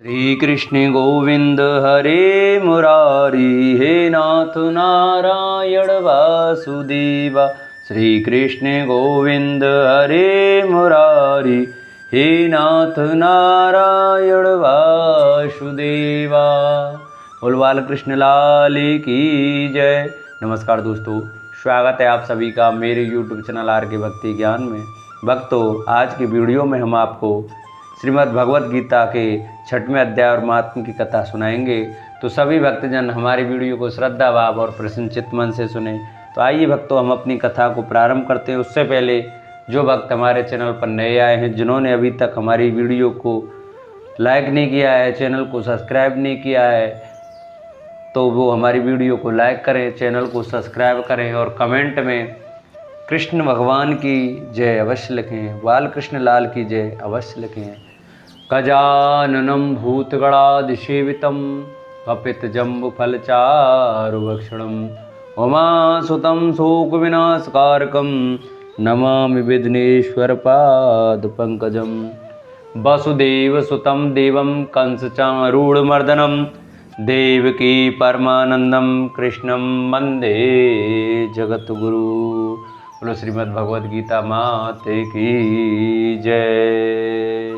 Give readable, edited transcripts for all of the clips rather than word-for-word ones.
श्री कृष्ण गोविंद हरे मुरारी, हे नाथ नारायण वासुदेवा। श्री कृष्ण गोविंद हरे मुरारी, हे नाथ नारायण वासुदेवा। बोल बाल कृष्ण लाल की जय। नमस्कार दोस्तों, स्वागत है आप सभी का मेरे YouTube चैनल आर के भक्ति ज्ञान में। भक्तों, आज की वीडियो में हम आपको श्रीमद् भगवत गीता के 6वें अध्याय और महात्म्य की कथा सुनाएंगे। तो सभी भक्तजन हमारी वीडियो को श्रद्धा भाव और प्रसन्नचित्त मन से सुने। तो आइए भक्तों, हम अपनी कथा को प्रारंभ करते हैं। उससे पहले जो भक्त हमारे चैनल पर नए आए हैं, जिन्होंने अभी तक हमारी वीडियो को लाइक नहीं किया है, चैनल को सब्सक्राइब नहीं किया है, तो वो हमारी वीडियो को लाइक करें, चैनल को सब्सक्राइब करें और कमेंट में कृष्ण भगवान की जय अवश्य लिखें, बाल कृष्ण लाल की जय अवश्य लिखें। गजाननं भूतगणाधिसेवितं कपितजम्बुफलचारुभक्षणं उमासुतं शोकविनाशकारकं नमामि विघ्नेश्वरपादपङ्कजं। वसुदेवसुतं देवं कंसचारूढमर्दनं देवकी परमानंदं कृष्णं वन्दे जगद्गुरु। बोलो श्रीमद् भगवद गीता माते की जय।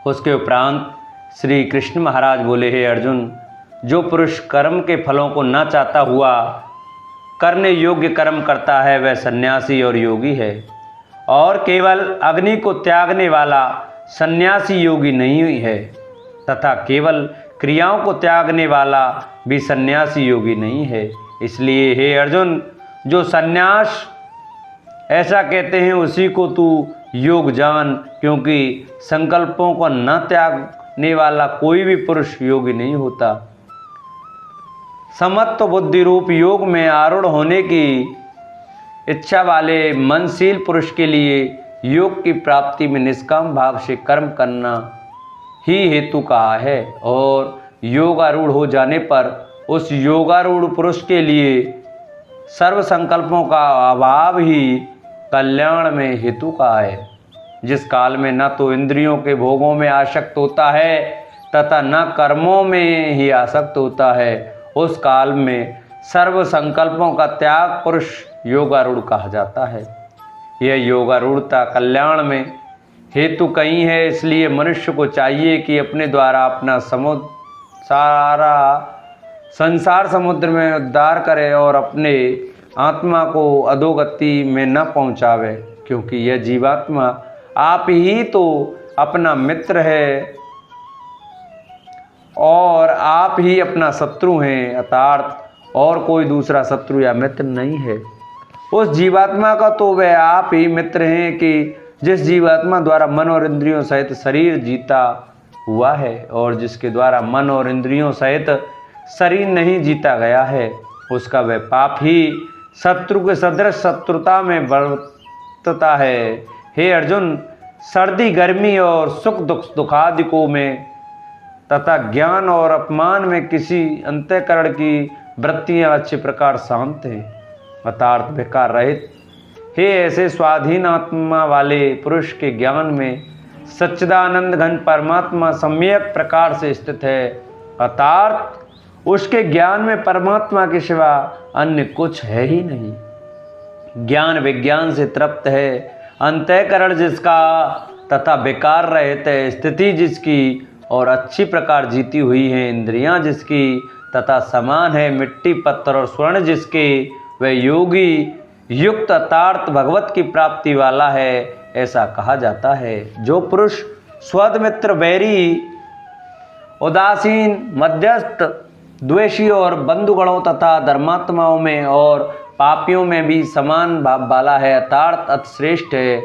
उसके उपरांत श्री कृष्ण महाराज बोले, हे अर्जुन, जो पुरुष कर्म के फलों को न चाहता हुआ करने योग्य कर्म करता है वह सन्यासी और योगी है, और केवल अग्नि को त्यागने वाला सन्यासी योगी नहीं है, तथा केवल क्रियाओं को त्यागने वाला भी सन्यासी योगी नहीं है। इसलिए हे अर्जुन, जो सन्यास ऐसा कहते हैं उसी को तू योग जान, क्योंकि संकल्पों को न त्यागने वाला कोई भी पुरुष योगी नहीं होता। समत्व बुद्धि रूप योग में आरूढ़ होने की इच्छा वाले मनशील पुरुष के लिए योग की प्राप्ति में निष्काम भाव से कर्म करना ही हेतु कहा है, और योगारूढ़ हो जाने पर उस योगारूढ़ पुरुष के लिए सर्व संकल्पों का अभाव ही कल्याण में हेतु कहा है। जिस काल में न तो इंद्रियों के भोगों में आसक्त होता है तथा न कर्मों में ही आसक्त होता है, उस काल में सर्व संकल्पों का त्याग पुरुष योगारूढ़ कहा जाता है। यह योगारूढ़ता कल्याण में हेतु कहीं है। इसलिए मनुष्य को चाहिए कि अपने द्वारा अपना सारा संसार समुद्र में उद्धार करे और अपने आत्मा को अधोगति में न पहुँचावे, क्योंकि यह जीवात्मा आप ही तो अपना मित्र है और आप ही अपना शत्रु हैं, अर्थात और कोई दूसरा शत्रु या मित्र नहीं है। उस जीवात्मा का तो वह आप ही मित्र हैं कि जिस जीवात्मा द्वारा मन और इंद्रियों सहित शरीर जीता हुआ है, और जिसके द्वारा मन और इंद्रियों सहित शरीर नहीं जीता गया है, उसका वह पाप ही शत्रु के सदृश शत्रुता में बरतता है। हे अर्जुन, सर्दी गर्मी और सुख दुखादिकों में तथा ज्ञान और अपमान में किसी अंतःकरण की वृत्तियां अच्छे प्रकार शांत हैं, अर्थात विकार रहित। हे ऐसे स्वाधीन आत्मा वाले पुरुष के ज्ञान में सच्चिदानंद घन परमात्मा सम्यक प्रकार से स्थित है, अर्थात उसके ज्ञान में परमात्मा के सिवा अन्य कुछ है ही नहीं। ज्ञान विज्ञान से तृप्त है, अंतःकरण जिसका तथा विकार रहित है, स्थिति जिसकी और अच्छी प्रकार जीती हुई है, इंद्रियां जिसकी तथा समान है मिट्टी पत्थर और स्वर्ण जिसके, वह योगी युक्त अर्थात भगवत की प्राप्ति वाला है, ऐसा कहा जाता है। जो पुरुष स्वदमित्र वैरी उदासीन मध्यस्थ द्वेषी और बंधुगणों तथा धर्मात्माओं में और पापियों में भी समान भाव वाला है, अर्थात अतिश्रेष्ठ है।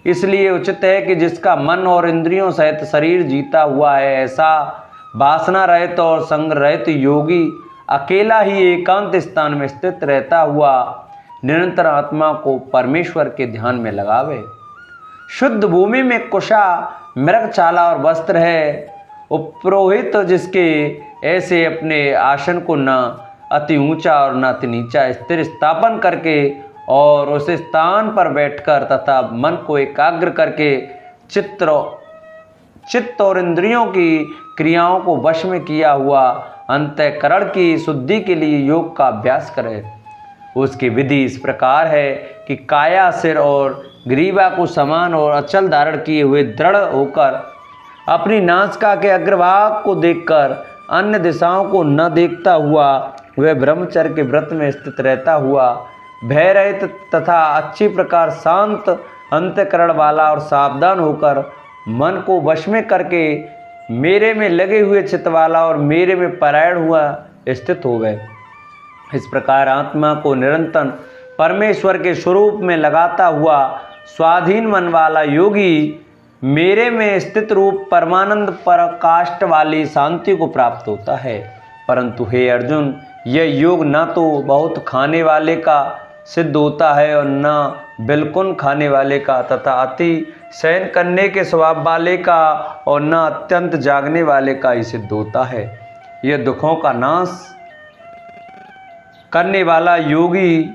इसलिए उचित है कि जिसका मन और इंद्रियों सहित शरीर जीता हुआ है, ऐसा वासना रहित और संग रहित योगी अकेला ही एकांत स्थान में स्थित रहता हुआ निरंतर आत्मा को परमेश्वर के ध्यान में लगावे। शुद्ध भूमि में कुशा मृगशाला और वस्त्र है, उपरोहित जिसके ऐसे अपने आसन को न अति ऊंचा और न अति नीचा स्थिर स्थापन करके और उस स्थान पर बैठकर तथा मन को एकाग्र करके चित्त चित्त और इंद्रियों की क्रियाओं को वश में किया हुआ अंतःकरण की शुद्धि के लिए योग का अभ्यास करें। उसकी विधि इस प्रकार है कि काया, सिर और ग्रीवा को समान और अचल धारण किए हुए दृढ़ होकर अपनी नासिका के अग्रभाग को देखकर अन्य दिशाओं को न देखता हुआ वह ब्रह्मचर्य के व्रत में स्थित रहता हुआ भय रहित तथा अच्छी प्रकार शांत अंतःकरण वाला और सावधान होकर मन को वश में करके मेरे में लगे हुए चित्त वाला और मेरे में परायण हुआ स्थित हो गए। इस प्रकार आत्मा को निरंतर परमेश्वर के स्वरूप में लगाता हुआ स्वाधीन मन वाला योगी मेरे में स्थित रूप परमानंद पराकाष्ठ वाली शांति को प्राप्त होता है। परंतु हे अर्जुन, यह योग न तो बहुत खाने वाले का सिद्ध होता है और न बिल्कुल खाने वाले का, तथा अति शयन करने के स्वभाव वाले का और न अत्यंत जागने वाले का ही सिद्ध होता है। यह दुखों का नाश करने वाला योगी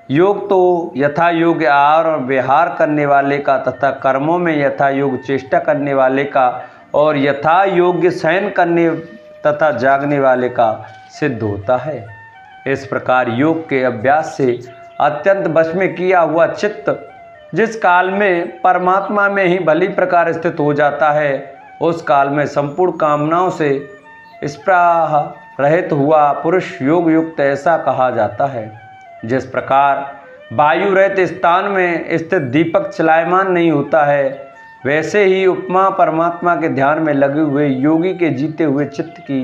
योग तो यथा योग्य आहार और विहार करने वाले का तथा कर्मों में यथा योग्य चेष्टा करने वाले का और यथा योग्य शयन करने तथा जागने वाले का सिद्ध होता है। इस प्रकार योग के अभ्यास से अत्यंत वश में किया हुआ चित्त जिस काल में परमात्मा में ही भली प्रकार स्थित हो जाता है, उस काल में संपूर्ण कामनाओं से स्पृह रहित हुआ पुरुष योग युक्त ऐसा कहा जाता है। जिस प्रकार वायु रहित स्थान में स्थित दीपक चलायमान नहीं होता है, वैसे ही उपमा परमात्मा के ध्यान में लगे हुए योगी के जीते हुए चित्त की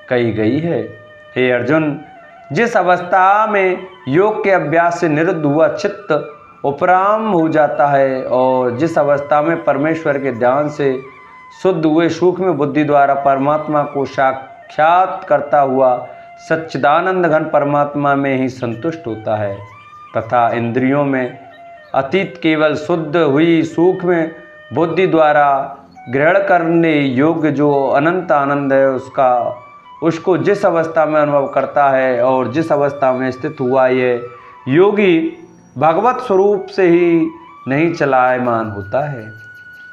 कही गई है। हे अर्जुन, जिस अवस्था में योग के अभ्यास से निरुद्ध हुआ चित्त उपराम हो जाता है और जिस अवस्था में परमेश्वर के ध्यान से शुद्ध हुए सूक्ष्म बुद्धि द्वारा परमात्मा को साक्षात करता हुआ सच्चिदानंद घन परमात्मा में ही संतुष्ट होता है तथा इंद्रियों में अतीत केवल शुद्ध हुई सूक्ष्म बुद्धि द्वारा ग्रहण करने योग्य जो अनंत आनंद है उसको जिस अवस्था में अनुभव करता है और जिस अवस्था में स्थित हुआ ये योगी भगवत स्वरूप से ही नहीं चलायमान होता है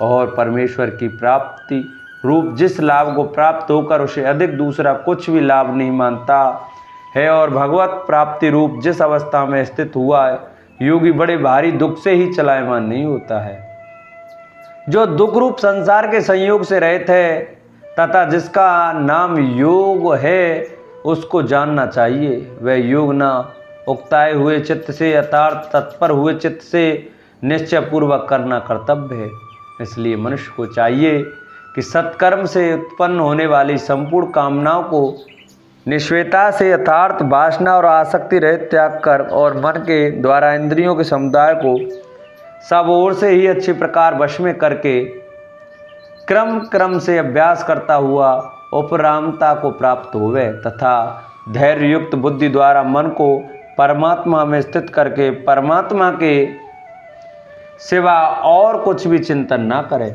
और परमेश्वर की प्राप्ति रूप जिस लाभ को प्राप्त होकर उसे अधिक दूसरा कुछ भी लाभ नहीं मानता है और भगवत प्राप्ति रूप जिस अवस्था में स्थित हुआ है योगी बड़े भारी दुख से ही चलायमान नहीं होता है। जो दुख रूप संसार के संयोग से रहित है तथा जिसका नाम योग है उसको जानना चाहिए। वह योग न उकताए हुए चित्त से यथार्थ तत्पर हुए चित्त से निश्चय पूर्वक करना कर्तव्य है। इसलिए मनुष्य को चाहिए कि सत्कर्म से उत्पन्न होने वाली संपूर्ण कामनाओं को निश्चयता से यथार्थ वासना और आसक्ति रहित त्याग कर और मन के द्वारा इंद्रियों के समुदाय को सब ओर से ही अच्छी प्रकार वश में करके क्रम से अभ्यास करता हुआ उपरामता को प्राप्त होवे तथा धैर्य युक्त बुद्धि द्वारा मन को परमात्मा में स्थित करके परमात्मा के सिवा और कुछ भी चिंतन ना करे।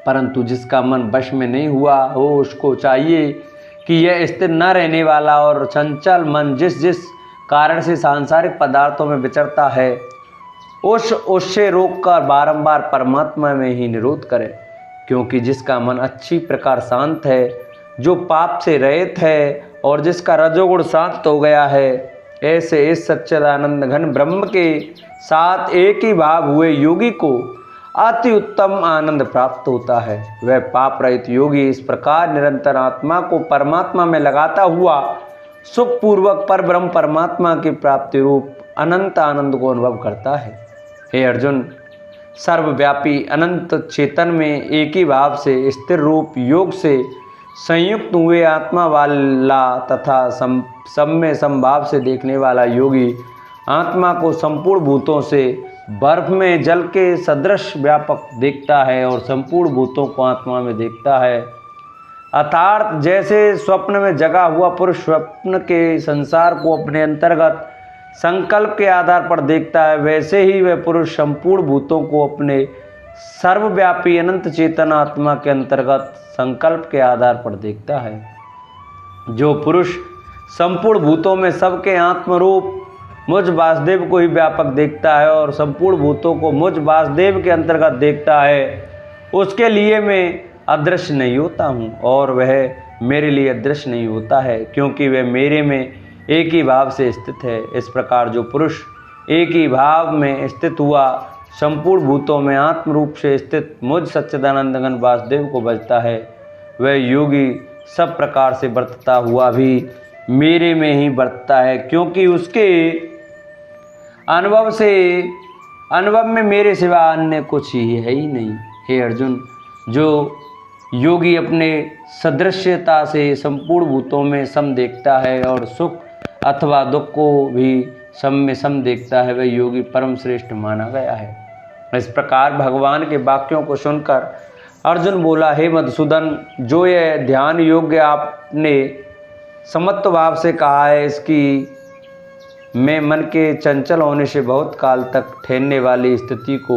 परंतु जिसका मन वश में नहीं हुआ हो उसको चाहिए कि यह स्थिर न रहने वाला और चंचल मन जिस कारण से सांसारिक पदार्थों में विचरता है उससे रोककर बारंबार परमात्मा में ही निरोध करे। क्योंकि जिसका मन अच्छी प्रकार शांत है, जो पाप से रहित है और जिसका रजोगुण शांत हो गया है, ऐसे इस सच्चिदानंद घन ब्रह्म के साथ एक ही भाव हुए योगी को अति उत्तम आनंद प्राप्त होता है। वह पाप रहित योगी इस प्रकार निरंतर आत्मा को परमात्मा में लगाता हुआ सुखपूर्वक पर ब्रह्म परमात्मा की प्राप्ति रूप अनंत आनंद को अनुभव करता है। हे अर्जुन, सर्वव्यापी अनंत चेतन में एक ही भाव से स्थिर रूप योग से संयुक्त हुए आत्मा वाला तथा सब में समभाव से देखने वाला योगी आत्मा को संपूर्ण भूतों से बर्फ में जल के सदृश व्यापक देखता है और संपूर्ण भूतों को आत्मा में देखता है। अर्थात जैसे स्वप्न में जगा हुआ पुरुष स्वप्न के संसार को अपने अंतर्गत संकल्प के आधार पर देखता है, वैसे ही वह पुरुष संपूर्ण भूतों को अपने सर्वव्यापी अनंत चेतन आत्मा के अंतर्गत संकल्प के आधार पर देखता है। जो पुरुष संपूर्ण भूतों में सबके आत्मरूप मुझ वासुदेव को ही व्यापक देखता है और संपूर्ण भूतों को मुझ वासुदेव के अंतर्गत देखता है, उसके लिए मैं अदृश्य नहीं होता हूँ और वह मेरे लिए अदृश्य नहीं होता है, क्योंकि वह मेरे में एक ही भाव से स्थित है। इस प्रकार जो पुरुष एक ही भाव में स्थित हुआ संपूर्ण भूतों में आत्म रूप से स्थित मुझ सच्चिदानंद घन वासुदेव को भजता है, वह योगी सब प्रकार से बरतता हुआ भी मेरे में ही बरतता है, क्योंकि उसके अनुभव में मेरे सिवा अन्य कुछ ही है ही नहीं। हे अर्जुन, जो योगी अपने सदृश्यता से संपूर्ण भूतों में सम देखता है और सुख अथवा दुख को भी सम में सम देखता है, वह योगी परम श्रेष्ठ माना गया है। इस प्रकार भगवान के वाक्यों को सुनकर अर्जुन बोला, हे मधुसूदन, जो यह ध्यान योग्य आपने समत्व भाव से कहा है, इसकी मैं मन के चंचल होने से बहुत काल तक ठहरने वाली स्थिति को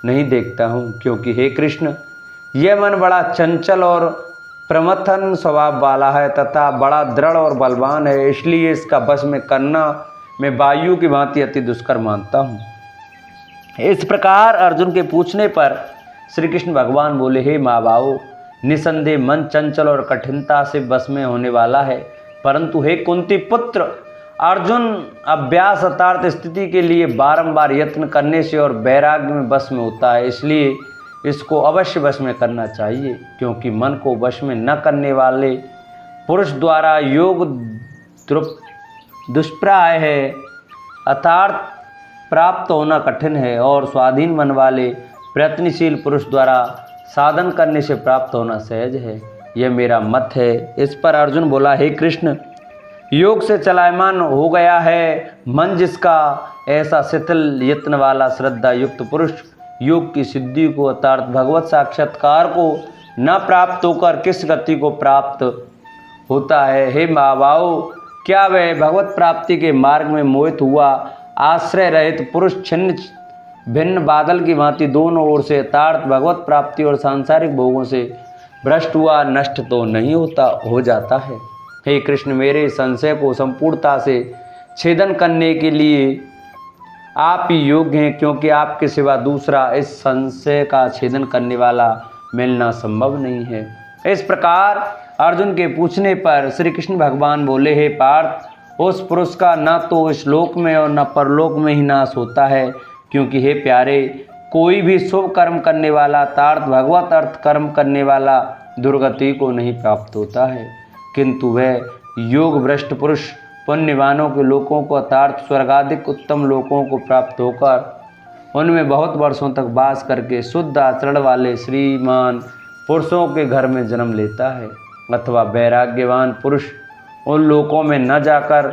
नहीं देखता हूँ, क्योंकि हे कृष्ण, यह मन बड़ा चंचल और प्रमथन स्वभाव वाला है तथा बड़ा दृढ़ और बलवान है, इसलिए इसका वश में करना मैं वायु की भांति अति दुष्कर मानता हूँ। इस प्रकार अर्जुन के पूछने पर श्री कृष्ण भगवान बोले, हे महाभाव, निसंदेह मन चंचल और कठिनता से बस में होने वाला है, परंतु हे कुंती पुत्र अर्जुन, अभ्यास अर्थात स्थिति के लिए बारंबार यत्न करने से और वैराग्य में बस में होता है, इसलिए इसको अवश्य वश में करना चाहिए, क्योंकि मन को वश में न करने वाले पुरुष द्वारा योग दुष्प्राय है अर्थात प्राप्त होना कठिन है, और स्वाधीन मन वाले प्रयत्नशील पुरुष द्वारा साधन करने से प्राप्त होना सहज है। यह मेरा मत है। इस पर अर्जुन बोला, हे कृष्ण, योग से चलायमान हो गया है मन जिसका, ऐसा शिथिल यत्न वाला श्रद्धा युक्त पुरुष योग की सिद्धि को अर्थात भगवत साक्षात्कार को न प्राप्त होकर किस गति को प्राप्त होता है। हे महाभाव, क्या वह भगवत प्राप्ति के मार्ग में मोहित हुआ आश्रय रहित पुरुष छिन्न भिन्न बादल की भांति दोनों ओर से यथार्थ भगवत प्राप्ति और सांसारिक भोगों से भ्रष्ट हुआ नष्ट तो नहीं हो जाता है। हे कृष्ण, मेरे संशय को संपूर्णता से छेदन करने के लिए आप ही योग्य हैं, क्योंकि आपके सिवा दूसरा इस संशय का छेदन करने वाला मिलना संभव नहीं है। इस प्रकार अर्जुन के पूछने पर श्री कृष्ण भगवान बोले, हे पार्थ, उस पुरुष का न तो इस लोक में और न परलोक में ही नाश होता है, क्योंकि हे प्यारे, कोई भी शुभ कर्म करने वाला अर्थात भगवत अर्थ कर्म करने वाला दुर्गति को नहीं प्राप्त होता है, किंतु वह योग भ्रष्ट पुरुष पुण्यवानों के लोकों को अर्थात स्वर्गाधिक उत्तम लोकों को प्राप्त होकर उनमें बहुत वर्षों तक वास करके शुद्ध आचरण वाले श्रीमान पुरुषों के घर में जन्म लेता है, अथवा वैराग्यवान पुरुष उन लोकों में न जाकर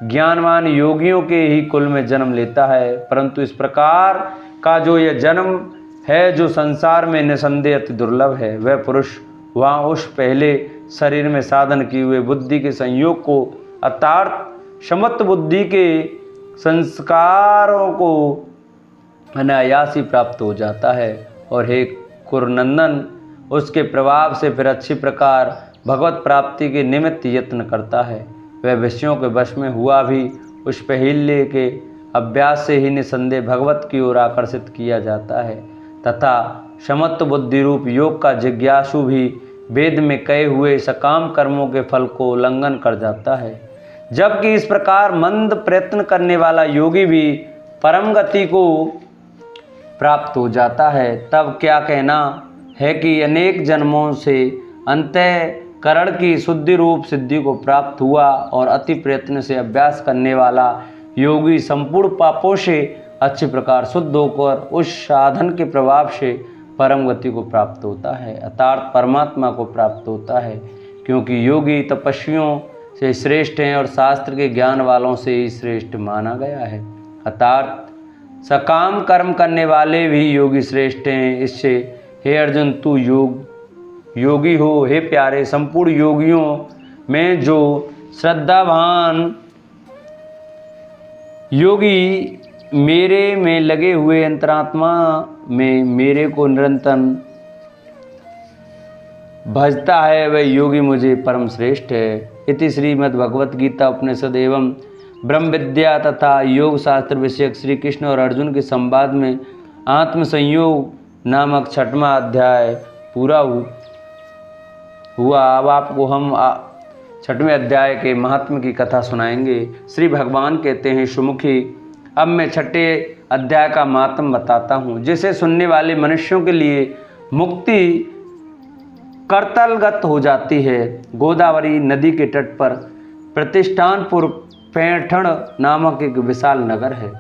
ज्ञानवान योगियों के ही कुल में जन्म लेता है। परंतु इस प्रकार का जो यह जन्म है, जो संसार में निसंदेह अति दुर्लभ है, वह पुरुष वहाँ उस पहले शरीर में साधन किए हुए बुद्धि के संयोग को अर्थात समत्त बुद्धि के संस्कारों को अनायास ही प्राप्त हो जाता है, और हे कुरुनंदन, उसके प्रभाव से फिर अच्छी प्रकार भगवत प्राप्ति के निमित्त यत्न करता है। वह विषयों के वश में हुआ भी उस पहले के अभ्यास से ही निसंदेह भगवत की ओर आकर्षित किया जाता है, तथा समत्त बुद्धि रूप योग का जिज्ञासु भी वेद में कहे हुए सकाम कर्मों के फल को उल्लंघन कर जाता है। जबकि इस प्रकार मंद प्रयत्न करने वाला योगी भी परम गति को प्राप्त हो जाता है, तब क्या कहना है कि अनेक जन्मों से अंतःकरण की शुद्धि रूप सिद्धि को प्राप्त हुआ और अति प्रयत्न से अभ्यास करने वाला योगी संपूर्ण पापों से अच्छी प्रकार शुद्ध होकर उस साधन के प्रभाव से परम गति को प्राप्त होता है, अर्थात परमात्मा को प्राप्त होता है, क्योंकि योगी तपस्वियों से श्रेष्ठ हैं और शास्त्र के ज्ञान वालों से ही श्रेष्ठ माना गया है, अर्थात सकाम कर्म करने वाले भी योगी श्रेष्ठ हैं। इससे हे अर्जुन, तू योगी हो। हे प्यारे, संपूर्ण योगियों में जो श्रद्धावान योगी मेरे में लगे हुए अंतरात्मा में मेरे को निरंतर भजता है, वह योगी मुझे परम श्रेष्ठ है। इति श्रीमद् भगवत गीता उपनिषद एवं ब्रह्म विद्या तथा योग शास्त्र विषयक श्री कृष्ण और अर्जुन के संवाद में आत्म संयोग नामक 6वां अध्याय पूरा हुआ। अब आपको हम 6वें अध्याय के महात्म की कथा सुनाएंगे। श्री भगवान कहते हैं, सुमुखी, अब मैं 6ठे अध्याय का महात्म बताता हूँ, जिसे सुनने वाले मनुष्यों के लिए मुक्ति करतलगत हो जाती है। गोदावरी नदी के तट पर प्रतिष्ठानपुर पैठण नामक एक विशाल नगर है,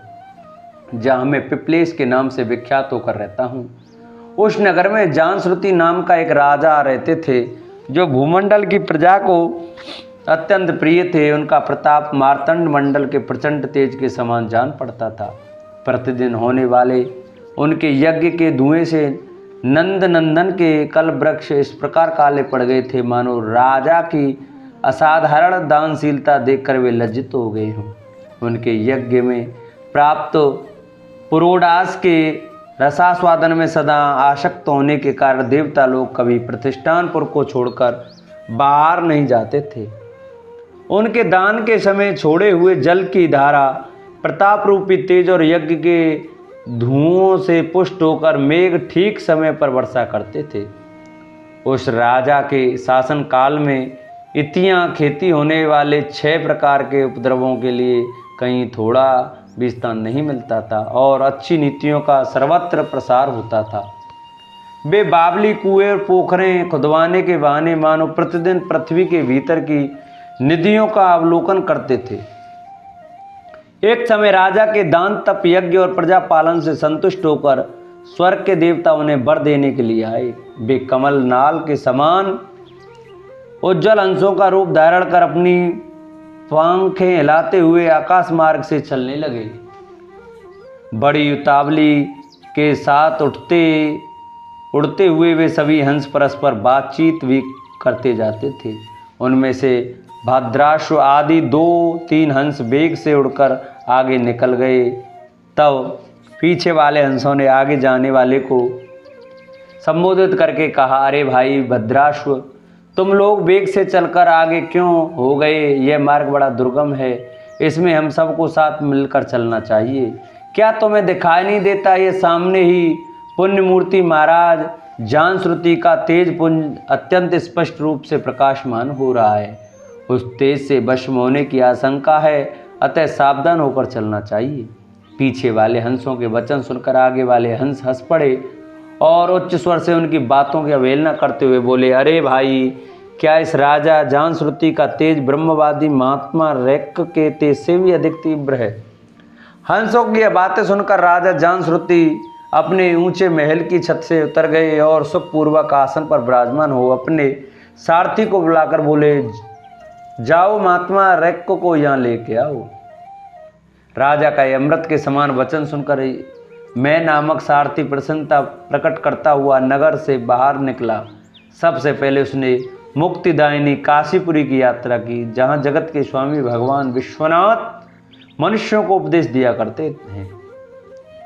जहाँ मैं पिपलेश के नाम से विख्यात होकर रहता हूँ। उस नगर में जांश्रुति नाम का एक राजा रहते थे, जो भूमंडल की प्रजा को अत्यंत प्रिय थे। उनका प्रताप मार्तंड मंडल के प्रचंड तेज के समान जान पड़ता था। प्रतिदिन होने वाले उनके यज्ञ के धुएं से नंद नंदन के कल वृक्ष इस प्रकार काले पड़ गए थे, मानो राजा की असाधारण दानशीलता देखकर वे लज्जित हो गए हों। उनके यज्ञ में प्राप्त पुरोडास के रसास्वादन में सदा आसक्त होने के कारण देवता लोग कभी प्रतिष्ठानपुर को छोड़कर बाहर नहीं जाते थे। उनके दान के समय छोड़े हुए जल की धारा प्रताप रूपी तेज और यज्ञ के धुओं से पुष्ट होकर मेघ ठीक समय पर वर्षा करते थे। उस राजा के शासन काल में इतियां खेती होने वाले 6 प्रकार के उपद्रवों के लिए कहीं थोड़ा भी स्थान नहीं मिलता था और अच्छी नीतियों का सर्वत्र प्रसार होता था। वे बावली कुएं और पोखरें खुदवाने के बहाने मानो प्रतिदिन पृथ्वी के भीतर की निधियों का अवलोकन करते थे। एक समय राजा के दान, तप, यज्ञ और प्रजा पालन से संतुष्ट होकर स्वर्ग के देवता उन्हें वर देने के लिए आए। वे कमल नाल के समान उज्जवल हंसों का रूप धारण कर अपनी पंखें हिलाते हुए आकाश मार्ग से चलने लगे। बड़ी उतावली के साथ उड़ते हुए वे सभी हंस परस्पर बातचीत भी करते जाते थे। उनमें से भद्राश्व आदि 2-3 हंस वेग से उड़कर आगे निकल गए। तब पीछे वाले हंसों ने आगे जाने वाले को संबोधित करके कहा, अरे भाई भद्राश्व, तुम लोग वेग से चलकर आगे क्यों हो गए? यह मार्ग बड़ा दुर्गम है, इसमें हम सबको साथ मिलकर चलना चाहिए। क्या तुम्हें दिखाई नहीं देता? ये सामने ही पुण्य मूर्ति महाराज जांश्रुति का तेज पुंज अत्यंत स्पष्ट रूप से प्रकाशमान हो रहा है। उस तेज से भस्म होने की आशंका है, अतः सावधान होकर चलना चाहिए। पीछे वाले हंसों के वचन सुनकर आगे वाले हंस हंस पड़े और उच्च स्वर से उनकी बातों की अवहेलना करते हुए बोले, अरे भाई, क्या इस राजा जांश्रुति का तेज ब्रह्मवादी महात्मा रैक के तेज से भी अधिक तीव्र है? हंसों की यह बातें सुनकर राजा जांश्रुति अपने ऊंचे महल की छत से उतर गए और सुखपूर्वक आसन पर विराजमान हो अपने सारथी को बुलाकर बोले, जाओ महात्मा रैक को यहाँ लेके आओ। राजा का यह अमृत के समान वचन सुनकर मैं नामक सारथी प्रसन्नता प्रकट करता हुआ नगर से बाहर निकला। सबसे पहले उसने मुक्तिदायिनी काशीपुरी की यात्रा की, जहाँ जगत के स्वामी भगवान विश्वनाथ मनुष्यों को उपदेश दिया करते हैं।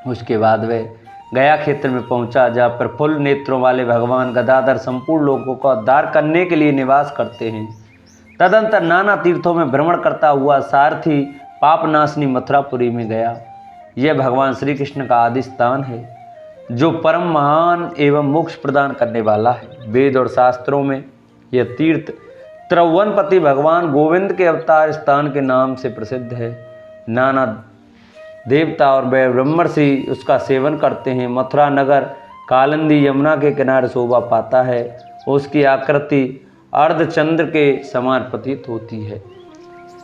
उसके बाद वह गया क्षेत्र में पहुंचा, जहाँ पर फुल नेत्रों वाले भगवान गदाधर संपूर्ण लोगों का उद्धार करने के लिए निवास करते हैं। तदंतर नाना तीर्थों में भ्रमण करता हुआ सारथी पापनाशनी मथुरापुरी में गया। यह भगवान श्री कृष्ण का आदि स्थान है, जो परम महान एवं मोक्ष प्रदान करने वाला है। वेद और शास्त्रों में यह तीर्थ त्रिभुवनपति भगवान गोविंद के अवतार स्थान के नाम से प्रसिद्ध है। नाना देवता और ब्रह्मर्षि उसका सेवन करते हैं। मथुरा नगर कालिंदी यमुना के किनारे शोभा पाता है। उसकी आकृति अर्धचंद्र के समान प्रतीत होती है।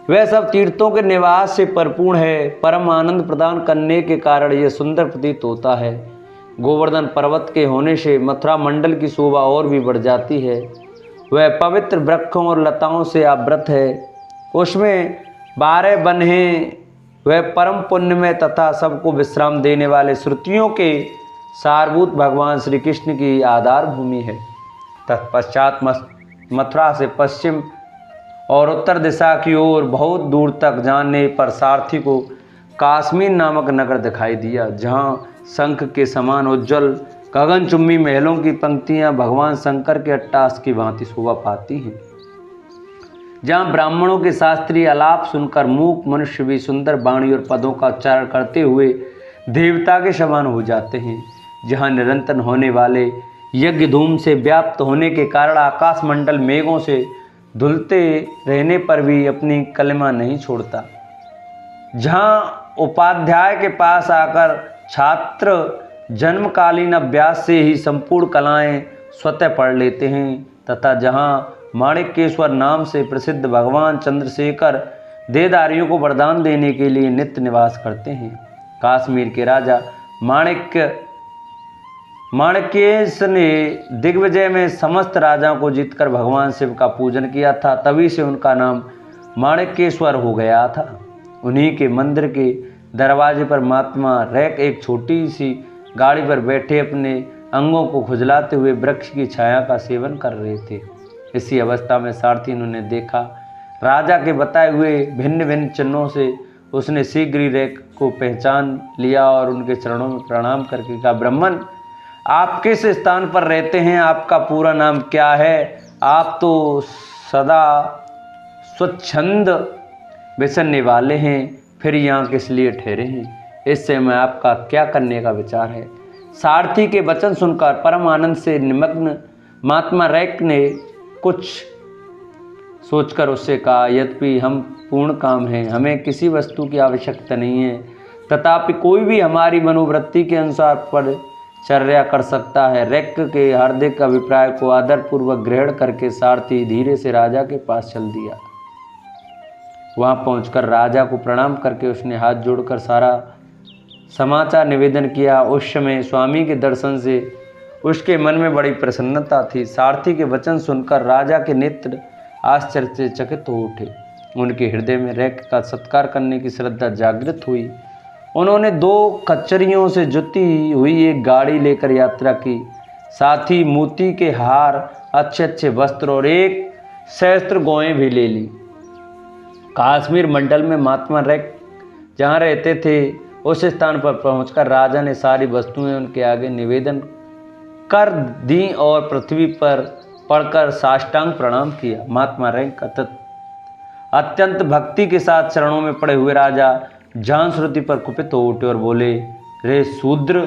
वह सब तीर्थों के निवास से परिपूर्ण है। परम आनंद प्रदान करने के कारण यह सुंदर प्रतीत होता है। गोवर्धन पर्वत के होने से मथुरा मंडल की शोभा और भी बढ़ जाती है। वह पवित्र वृक्षों और लताओं से आवृत है। उसमें 12 वन हैं। वह परम पुण्यमय तथा सबको विश्राम देने वाले श्रुतियों के सारभूत भगवान श्री कृष्ण की आधार भूमि है। तत्पश्चात मथुरा से पश्चिम और उत्तर दिशा की ओर बहुत दूर तक जाने पर सारथी को काश्मीर नामक नगर दिखाई दिया, जहाँ शंख के समान उज्जवल गगनचुम्बी महलों की पंक्तियां भगवान शंकर के अट्टास की भांति शोभा पाती हैं। जहाँ ब्राह्मणों के शास्त्रीय आलाप सुनकर मूक मनुष्य भी सुंदर वाणी और पदों का उच्चारण करते हुए देवता के समान हो जाते हैं। जहाँ निरंतर होने वाले यज्ञ धूम से व्याप्त होने के कारण आकाशमंडल मेघों से धुलते रहने पर भी अपनी कलिमा नहीं छोड़ता, जहाँ उपाध्याय के पास आकर छात्र जन्मकालीन अभ्यास से ही संपूर्ण कलाएं स्वतः पढ़ लेते हैं, तथा जहाँ माणिक्येश्वर नाम से प्रसिद्ध भगवान चंद्रशेखर देहधारियों को वरदान देने के लिए नित्य निवास करते हैं। काश्मीर के राजा माणिक्येश ने दिग्विजय में समस्त राजाओं को जीतकर भगवान शिव का पूजन किया था, तभी से उनका नाम माणिक्येश्वर हो गया था। उन्हीं के मंदिर के दरवाजे पर महात्मा रैक एक छोटी सी गाड़ी पर बैठे अपने अंगों को खुजलाते हुए वृक्ष की छाया का सेवन कर रहे थे। इसी अवस्था में सारथी ने देखा। राजा के बताए हुए भिन्न भिन्न चिन्हों से उसने शीघ्र ही रैक को पहचान लिया और उनके चरणों में प्रणाम करके कहा, ब्राह्मण, आप किस स्थान पर रहते हैं? आपका पूरा नाम क्या है? आप तो सदा स्वच्छंद बिसरने वाले हैं, फिर यहाँ किस लिए ठहरे हैं? इस समय आपका क्या करने का विचार है? सारथी के वचन सुनकर परम आनंद से निमग्न महात्मा रैक ने कुछ सोचकर उससे कहा, यद्यपि हम पूर्ण काम हैं, हमें किसी वस्तु की आवश्यकता नहीं है, तथापि कोई भी हमारी मनोवृत्ति के अनुसार परिचर्या कर सकता है। रैक के हार्दिक अभिप्राय को आदरपूर्वक ग्रहण करके सारथी धीरे से राजा के पास चल दिया। वहाँ पहुंचकर राजा को प्रणाम करके उसने हाथ जोड़कर सारा समाचार निवेदन किया। उस समय स्वामी के दर्शन से उसके मन में बड़ी प्रसन्नता थी। सारथी के वचन सुनकर राजा के नेत्र आश्चर्य से चकित हो उठे। उनके हृदय में रैक का सत्कार करने की श्रद्धा जागृत हुई। उन्होंने 2 कचरियों से जुती हुई एक गाड़ी लेकर यात्रा की, साथ ही मोती के हार, अच्छे अच्छे वस्त्र और एक सहस्त्र गौएं भी ले ली। काश्मीर मंडल में महात्मा रैक जहाँ रहते थे उस स्थान पर पहुंचकर राजा ने सारी वस्तुएं उनके आगे निवेदन कर दी और पृथ्वी पर पड़कर साष्टांग प्रणाम किया। महात्मा रैक अत्यंत भक्ति के साथ चरणों में पड़े हुए राजा जानश्रुति पर कुपित हो उठे और बोले, रे शूद्र,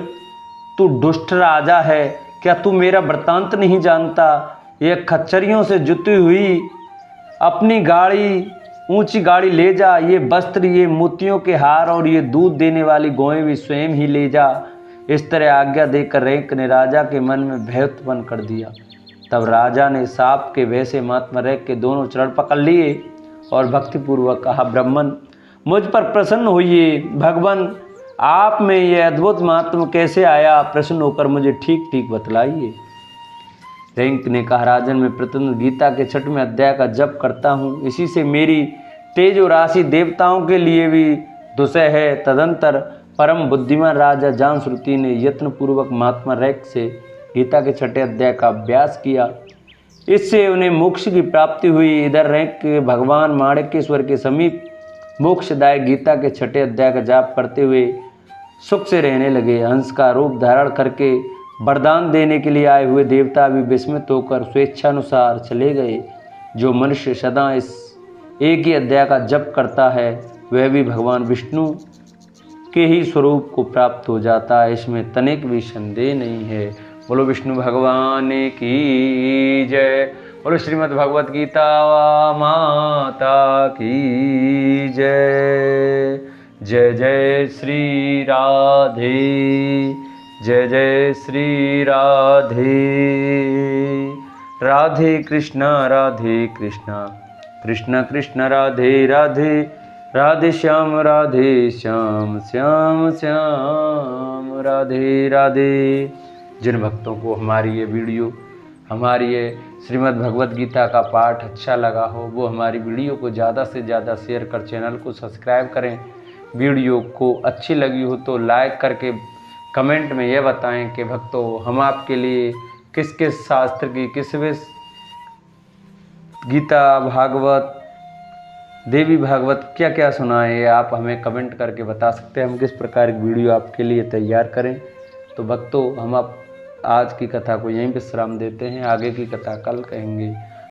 तू दुष्ट राजा है, क्या तू मेरा वृत्तांत नहीं जानता? यह खच्चरियों से जुती हुई अपनी गाड़ी, ऊंची गाड़ी ले जा, ये वस्त्र, ये मोतियों के हार और ये दूध देने वाली गौएं भी स्वयं ही ले जा। इस तरह आज्ञा देकर रैक ने राजा के मन में भय उत्पन्न कर दिया। तब राजा ने सांप के भय से महात्मा रैक के दोनों चरण पकड़ लिए और भक्तिपूर्वक कहा, ब्राह्मण, मुझ पर प्रसन्न होइए। भगवान, आप में यह अद्भुत महात्मा कैसे आया? प्रसन्न होकर मुझे ठीक ठीक बतलाइए। रैक ने कहा, राजन, मैं प्रतिदिन गीता के 6वें अध्याय का जप करता हूँ, इसी से मेरी तेज और राशि देवताओं के लिए भी दुसह है। तदंतर परम बुद्धिमान राजा जानश्रुति ने यत्नपूर्वक महात्मा रैक से गीता के 6वें अध्याय का अभ्यास किया। इससे उन्हें मोक्ष की प्राप्ति हुई। इधर रैक के भगवान माणिक्येश्वर के समीप मोक्षदायक गीता के 6वें अध्याय का जाप करते हुए सुख से रहने लगे। हंस का रूप धारण करके वरदान देने के लिए आए हुए देवता भी विस्मित होकर स्वेच्छानुसार चले गए। जो मनुष्य सदा इस एक ही अध्याय का जप करता है वह भी भगवान विष्णु के ही स्वरूप को प्राप्त हो जाता है, इसमें तनिक भी संदेह नहीं है। बोलो विष्णु भगवान की जय। बोलो श्रीमद् भगवत गीता माता की जय। जय जय श्री राधे, जय जय श्री राधे। राधे कृष्णा कृष्ण कृष्ण राधे राधे, राधे श्याम श्याम श्याम राधे राधे। जिन भक्तों को हमारी ये वीडियो, हमारी ये श्रीमद् भगवत गीता का पाठ अच्छा लगा हो, वो हमारी वीडियो को ज़्यादा से ज़्यादा शेयर कर चैनल को सब्सक्राइब करें। वीडियो को अच्छी लगी हो तो लाइक करके कमेंट में यह बताएं कि भक्तों, हम आपके लिए किस किस शास्त्र की, किस गीता, भागवत, देवी भागवत क्या क्या सुनाए, आप हमें कमेंट करके बता सकते हैं। हम किस प्रकार की वीडियो आपके लिए तैयार करें। तो भक्तों, हम आप आज की कथा को यहीं विश्राम देते हैं, आगे की कथा कल कहेंगे।